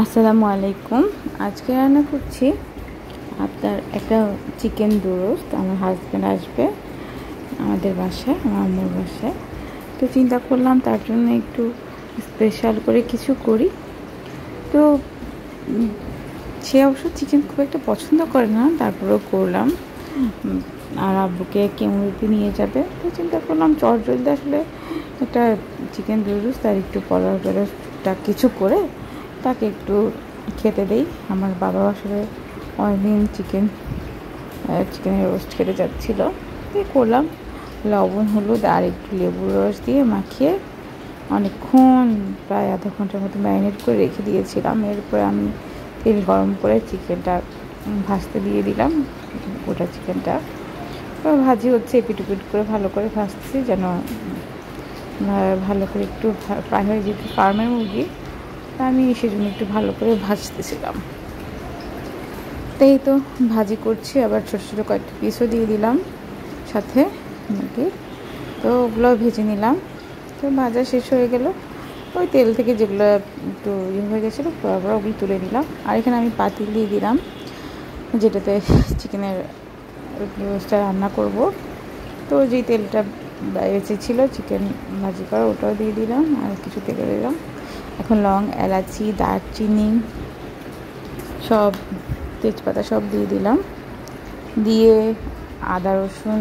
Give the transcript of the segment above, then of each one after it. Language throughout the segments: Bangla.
আসসালামু আলাইকুম। আজকে রান্না করছি আপনার একটা চিকেন রোস্ট। আমার হাজব্যান্ড আসবে আমাদের বাসায়, আমার আম্মুর বাসায়। তো চিন্তা করলাম তার জন্য একটু স্পেশাল করে কিছু করি। তো সে অবশ্য চিকেন খুব একটা পছন্দ করে না, তারপরেও করলাম। আর আব্বুকে কেমুরিতে নিয়ে যাবে, তো চিন্তা করলাম চটজলদি আসলে একটা চিকেন রোস্ট আর একটু পোলাও টোলাওটা কিছু করে তাকে একটু খেতে দেই। আমার বাবা আসলে অনেকদিন চিকেনের রোস্ট খেতে যাচ্ছিল, তাই করলাম। লবণ হলুদ আর একটু লেবুর রস দিয়ে মাখিয়ে অনেকক্ষণ প্রায় আধা ঘন্টার মতো ম্যারিনেট করে রেখে দিয়েছিলাম। এরপরে আমি তেল গরম করে চিকেনটা ভাজতে দিয়ে দিলাম। গোটা চিকেনটা ভাজি হচ্ছে, এপিট উপিট করে ভালো করে ভাজছি যেন ভালো করে একটু ফ্রাই হয়ে যেতে। ফার্মের মুরগি, আমি সেজন্য একটু ভালো করে ভাজতেছিলাম। তাই তো ভাজি করছি, আবার ছোটো ছোটো কয়েকটা পিসও দিয়ে দিলাম সাথে মুরগি। তো ওগুলো ভেজে নিলাম। তো ভাজা শেষ হয়ে গেল, ওই তেল থেকে যেগুলো একটু হয়ে গেছিলো আবার ওগুলো তুলে নিলাম। আর এখানে আমি পাতিল দিয়ে দিলাম যেটাতে চিকেনের রোস্টটা রান্না করব। তো যেই তেলটা বেঁচে ছিল চিকেন ভাজি করা, ওটাও দিয়ে দিলাম আর কিছু তেল দিলাম। এখন লং, এলাচি, দারচিনি, সব তেজপাতা সব দিয়ে দিলাম। দিয়ে আদা রসুন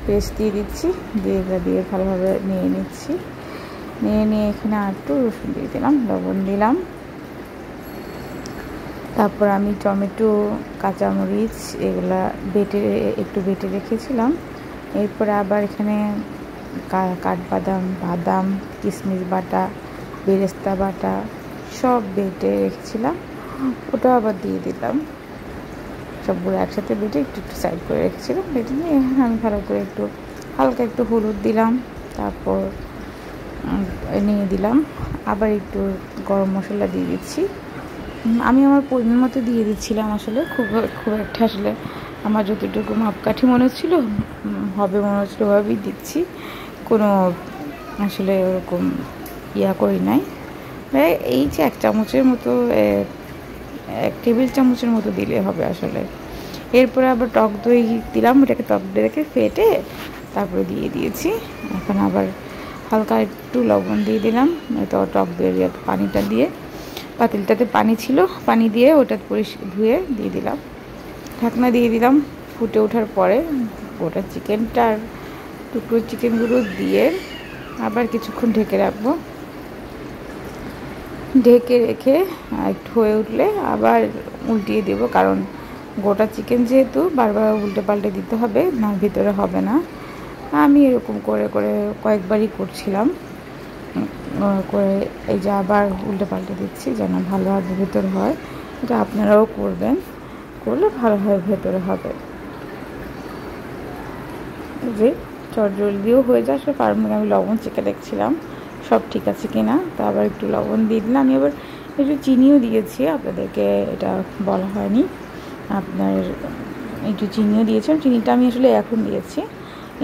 পেস্ট দিয়ে দিচ্ছি, দিয়ে ভালোভাবে নিয়ে নিচ্ছি। নিয়ে এখানে আর একটু রসুন দিয়ে দিলাম, লবণ দিলাম। তারপর আমি টমেটো, কাঁচামরিচ এগুলা একটু বেটে রেখেছিলাম। এরপরে আবার এখানে কাঠবাদাম, বাদাম, কিশমিশ বাটা, বেরেস্তা বাটা সব বেটে রেখেছিলাম, ওটাও আবার দিয়ে দিলাম। সবগুলো একসাথে বেটে একটু সাইড করে রেখেছিলাম। বেটে নিয়ে আমি ভালো করে একটু হালকা একটু হলুদ দিলাম, তারপর নিয়ে দিলাম আবার একটু গরম মশলা দিয়ে দিচ্ছি। আমি আমার পরিমাণ মতো দিয়ে দিচ্ছিলাম। আসলে খুব একটা আসলে আমার যতটুকু মাপকাঠি মনে হচ্ছিলো হবে মনে হচ্ছিলো ওভাবেই দিচ্ছি, কোনো আসলে ওরকম করি নাই। এই যে 1 চামচের মতো, 1 টেবিল চামচের মতো দিলে হবে আসলে। এরপরে আবার টক দই দিলাম, ওটাকে টক দই রেখে ফেটে তারপরে দিয়ে দিয়েছি। এখন আবার হালকা একটু লবণ দিয়ে দিলাম, তো টক দইয়ের পানিটা দিয়ে, পাতিলটাতে পানি ছিল, পানি দিয়ে ওটা ধুয়ে দিয়ে দিলাম। ঢাকনা দিয়ে দিলাম। ফুটে ওঠার পরে ওটা চিকেনটার টুকরো চিকেনগুলো দিয়ে আবার কিছুক্ষণ ঢেকে রাখবো। ঢেকে রেখে একটু হয়ে উঠলে আবার উল্টিয়ে দেবো, কারণ গোটা চিকেন যেহেতু বারবার উল্টে পাল্টে দিতে হবে, না ভিতরে হবে না। আমি এরকম করে করে কয়েকবারই করছিলাম, করে এই যে আবার উল্টে পাল্টে দিচ্ছি যেন ভালোভাবে ভেতরে হয়। এটা আপনারাও করবেন, করলে ভালোভাবে ভেতরে হবে। যে চটজলদিও হয়ে যায়। আসলে ফার্মে আমি লবণ চেখে দেখছিলাম সব ঠিক আছে কিনা, তো আবার একটু লবণ দিয়ে দিলাম। আমি আবার একটু চিনিও দিয়েছি, আপনাদেরকে এটা বলা হয়নি। আপনার একটু চিনিও দিয়েছিলাম, চিনিটা আমি আসলে এখন দিয়েছি।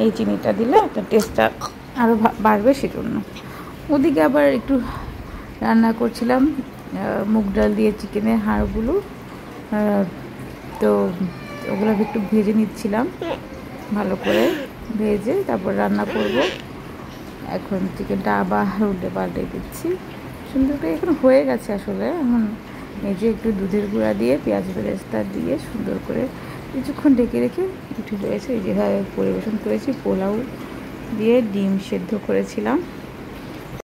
এই চিনিটা দিলে আপনার টেস্টটা আরও বাড়বে, সেজন্য। ওদিকে আবার একটু রান্না করছিলাম মুগ ডাল দিয়ে চিকেনের হাড়গুলো, তো ওগুলো একটু ভেজে নিচ্ছিলাম ভালো করে, ভেজে তারপর রান্না করব। এখন চিকেনটা আবার উল্টে পাল্টে দিচ্ছি সুন্দর করে। এখন হয়ে গেছে আসলে। এখন এই যে একটু দুধের গুঁড়া দিয়ে পেঁয়াজ বেরেস্তা দিয়ে সুন্দর করে কিছুক্ষণ ঢেকে রেখে উঠে রয়েছে। যেভাবে পরিবেশন করেছি, পোলাও দিয়ে ডিম সেদ্ধ করেছিলাম।